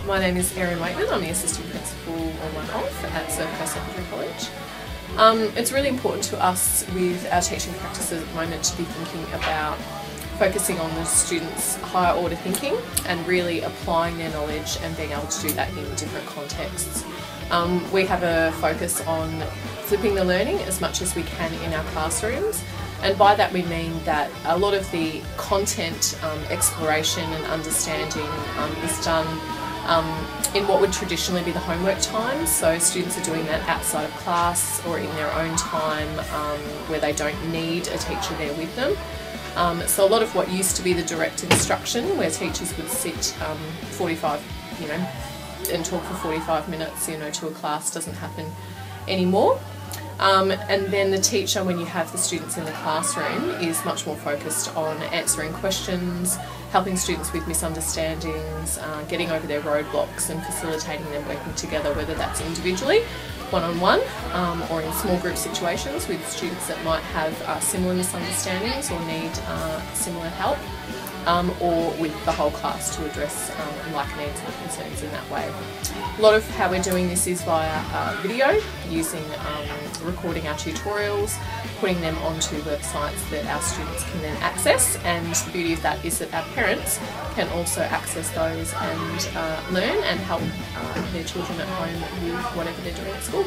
My name is Erin Waitman. I'm the Assistant Principal on one-off at Scsc Secondary College. It's really important to us with our teaching practices at the moment to be thinking about focusing on the students' higher order thinking and really applying their knowledge and being able to do that in different contexts. We have a focus on flipping the learning as much as we can in our classrooms, and by that we mean that a lot of the content exploration and understanding is done in what would traditionally be the homework time. So students are doing that outside of class or in their own time where they don't need a teacher there with them. So a lot of what used to be the direct instruction, where teachers would sit and talk for 45 minutes, to a class, doesn't happen anymore. And then the teacher, when you have the students in the classroom, is much more focused on answering questions, helping students with misunderstandings, getting over their roadblocks and facilitating them working together, whether that's individually, one-on-one, or in small group situations with students that might have similar misunderstandings or need similar help, or with the whole class to address like needs and concerns in that way. A lot of how we're doing this is via video, using recording our tutorials, putting them onto websites that our students can then access, and the beauty of that is that our parents can also access those and learn and help their children at home with whatever they're doing at school.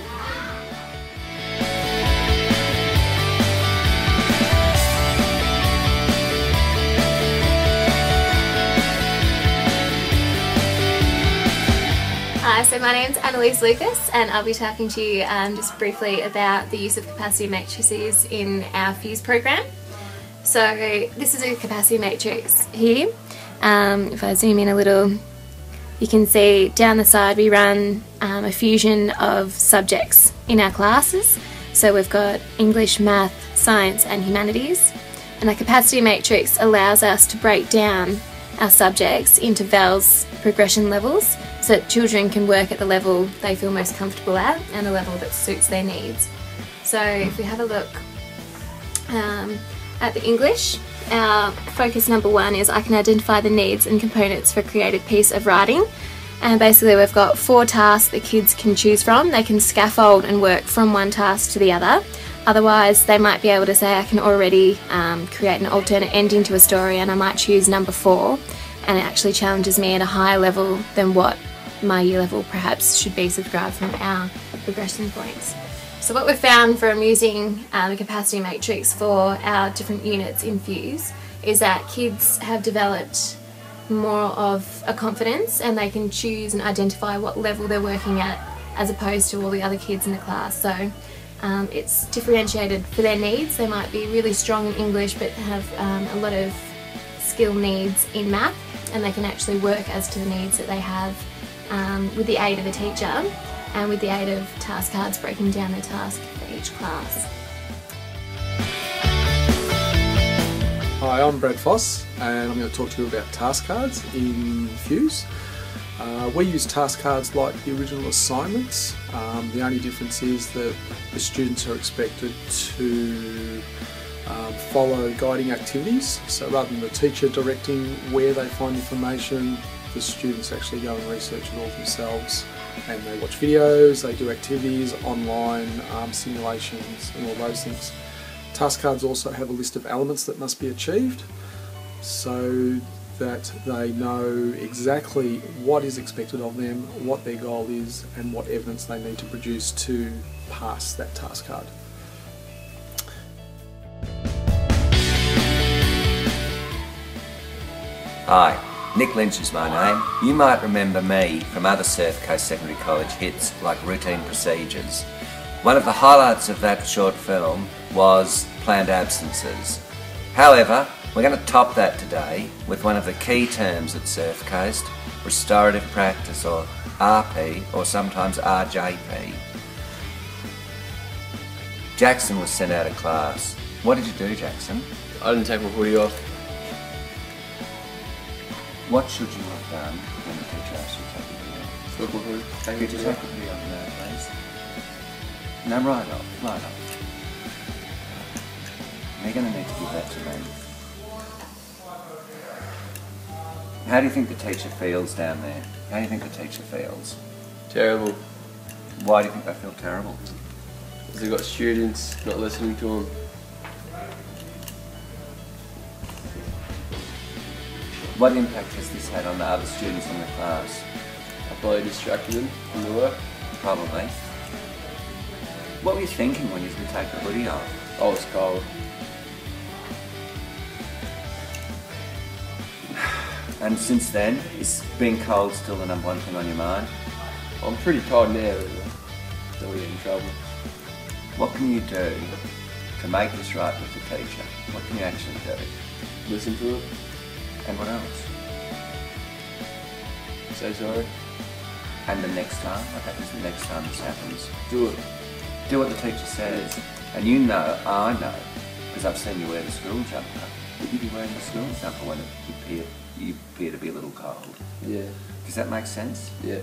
Hi, so my name's Annalise Lucas, and I'll be talking to you just briefly about the use of capacity matrices in our FUSE program. So this is a capacity matrix here. If I zoom in a little, you can see down the side we run a fusion of subjects in our classes. So we've got English, Math, Science and Humanities, and the capacity matrix allows us to break down our subjects into VELS progression levels, so that children can work at the level they feel most comfortable at and a level that suits their needs. So if we have a look at the English, our focus number 1 is I can identify the needs and components for a creative piece of writing. And basically we've got 4 tasks that kids can choose from. They can scaffold and work from one task to the other. Otherwise they might be able to say I can already create an alternate ending to a story, and I might choose number 4, and it actually challenges me at a higher level than what my year level perhaps should be subscribed from our progression points. So what we've found from using the capacity matrix for our different units in FUSE is that kids have developed more of a confidence, and they can choose and identify what level they're working at as opposed to all the other kids in the class. So it's differentiated for their needs. They might be really strong in English but have a lot of skill needs in math, and they can actually work as to the needs that they have with the aid of a teacher and with the aid of task cards breaking down their task for each class. Hi, I'm Brad Foss, and I'm going to talk to you about task cards in FUSE. We use task cards like the original assignments. The only difference is that the students are expected to follow guiding activities. So rather than the teacher directing where they find information, the students actually go and research it all themselves, and they watch videos, they do activities online, simulations and all those things. Task cards also have a list of elements that must be achieved, so that they know exactly what is expected of them, what their goal is and what evidence they need to produce to pass that task card. Hi, Nick Lynch is my name. You might remember me from other Scsc Secondary College hits like Routine Procedures. One of the highlights of that short film was planned absences. However, we're going to top that today with one of the key terms at Surf Coast, restorative practice, or RP, or sometimes RJP. Jackson was sent out of class. What did you do, Jackson? I didn't take my hoodie off. What should you have done when the teacher asked you to take your hoodie off? Took my hoodie. Could you take the hoodie off now, please? No, right off, right off. You're going to need to give that to me. How do you think the teacher feels down there? How do you think the teacher feels? Terrible. Why do you think they feel terrible? Because they've got students not listening to them. What impact has this had on the other students in the class? I probably distracted them from the work. Probably. What were you thinking when you could take the hoodie off? I was cold. And since then, is being cold still the number one thing on your mind? I'm pretty cold now, but don't want to get in trouble. What can you do to make this right with the teacher? What can you actually do? Listen to it. And what else? Say sorry. And the next time? What happens the next time this happens? Do it. Do what the teacher says. And you know, I know, because I've seen you wear the school jumper, that you'd be wearing the school jumper when you appear to be a little cold. Yeah. Does that make sense? Yeah.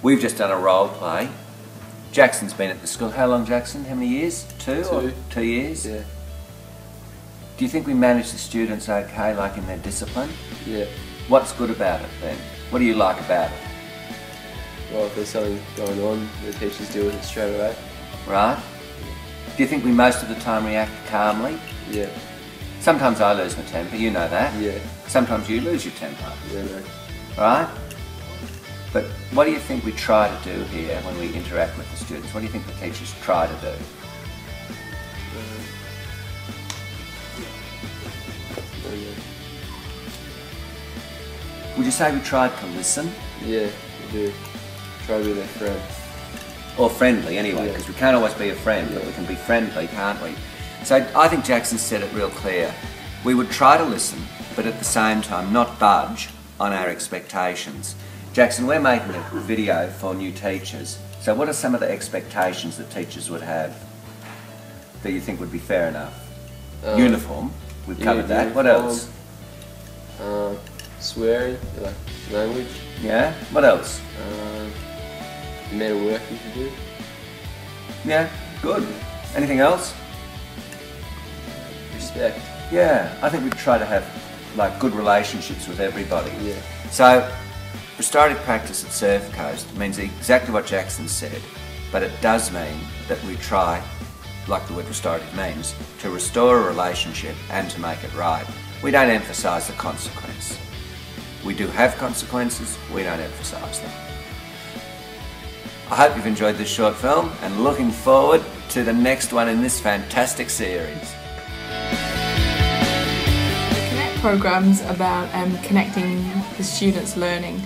We've just done a role play. Jackson's been at the school. How long, Jackson? How many years? Two? Or 2 years? Yeah. Do you think we manage the students okay, like in their discipline? Yeah. What's good about it then? What do you like about it? Well, if there's something going on, the teachers deal with it straight away. Right? Do you think we most of the time react calmly? Yeah. Sometimes I lose my temper, you know that. Yeah. Sometimes you lose your temper. Yeah, no. Right? But what do you think we try to do here when we interact with the students? What do you think the teachers try to do? Would you say we tried to listen? Yeah, we do. Try to be their friend. Or friendly anyway, Yeah. because we can't always be a friend, but we can be friendly, can't we? So I think Jackson said it real clear. We would try to listen, but at the same time not budge on our expectations. Jackson, we're making a video for new teachers. So what are some of the expectations that teachers would have that you think would be fair enough? Uniform, we've covered that. What else? Swearing, like language. Yeah, what else? The amount of work you should do. Yeah, good. Anything else? Respect. Yeah, I think we try to have like good relationships with everybody. Yeah. So, restorative practice at Surf Coast means exactly what Jackson said, but it does mean that we try, like the word restorative means, to restore a relationship and to make it right. We don't emphasise the consequence. We do have consequences, we don't emphasise them. I hope you've enjoyed this short film and looking forward to the next one in this fantastic series. Connect program's about connecting the students' learning.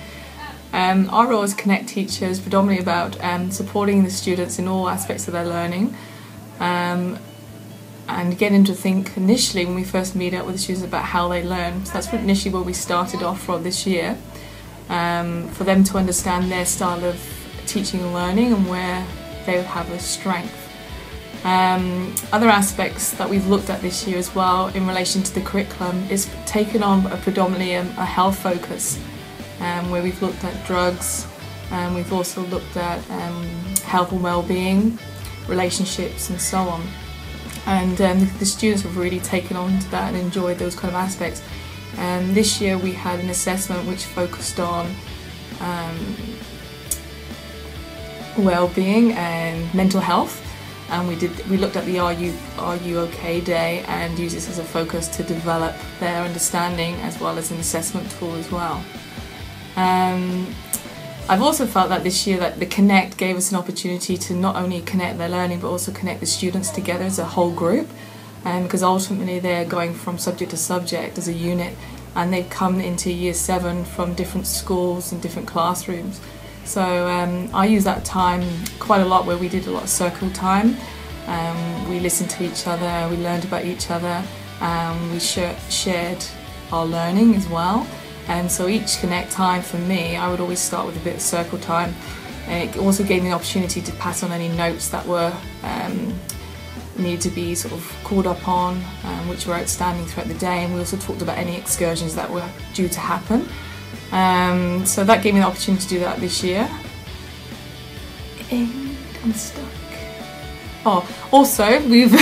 Our role as Connect teacher is predominantly about supporting the students in all aspects of their learning and getting to think initially when we first meet up with the students about how they learn. So that's initially where we started off from this year, for them to understand their style of teaching and learning and where they have a strength. Other aspects that we've looked at this year as well in relation to the curriculum is taken on predominantly a health focus, where we've looked at drugs, and we've also looked at health and well-being, relationships and so on. And the students have really taken on to that and enjoyed those kind of aspects. This year we had an assessment which focused on well-being and mental health, and we looked at the Are You OK Day and used this as a focus to develop their understanding as well as an assessment tool as well. I've also felt that this year that the Connect gave us an opportunity to not only connect their learning but also connect the students together as a whole group, because ultimately they're going from subject to subject as a unit, and they've come into year 7 from different schools and different classrooms. So I use that time quite a lot, where we did a lot of circle time. We listened to each other, we learned about each other, we shared our learning as well. And so each Connect time for me, I would always start with a bit of circle time. And it also gave me an opportunity to pass on any notes that were needed to be sort of called up on, which were outstanding throughout the day. And we also talked about any excursions that were due to happen. So that gave me the opportunity to do that this year. And I'm stuck. Oh, also we've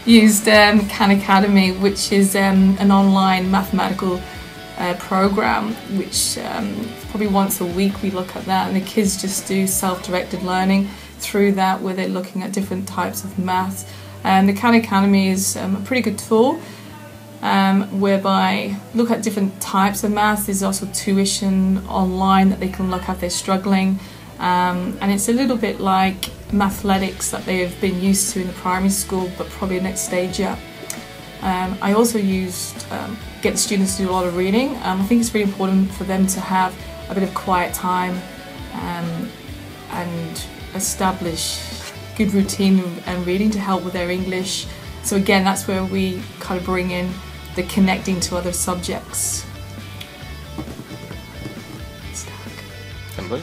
used Khan Academy, which is an online mathematical program, which probably once a week we look at that, and the kids just do self-directed learning through that, where they're looking at different types of maths. And the Khan Academy is a pretty good tool whereby look at different types of maths. There's also tuition online that they can look at if they're struggling, and it's a little bit like mathletics that they've been used to in the primary school, but probably the next stage up. I also used get the students to do a lot of reading. I think it's really important for them to have a bit of quiet time and establish good routine and reading to help with their English. So again, that's where we kind of bring in the connecting to other subjects. Emily?